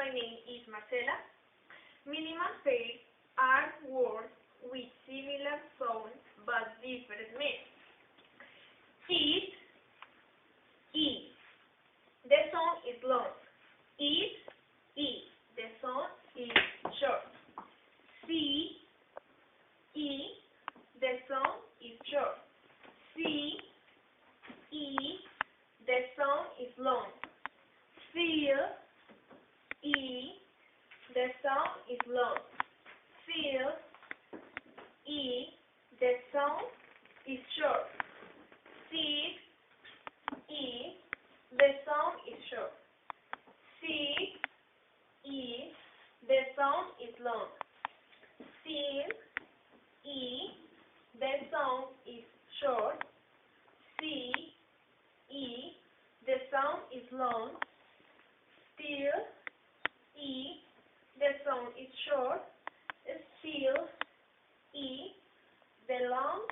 My name is Marcela. Minimal pairs are words with similar sound but different meanings. It, E. The sound is long. It, E. The sound is short. C, E. The sound is short. C, E. The sound is long. Feel, E. The sound is long. Feel, E. The sound is short. Sit, E. The sound is short. Sit, E. The sound is long. Feel, E. The sound is short. C, E. The sound is long. Still, E. The sound is short. Still, E. The long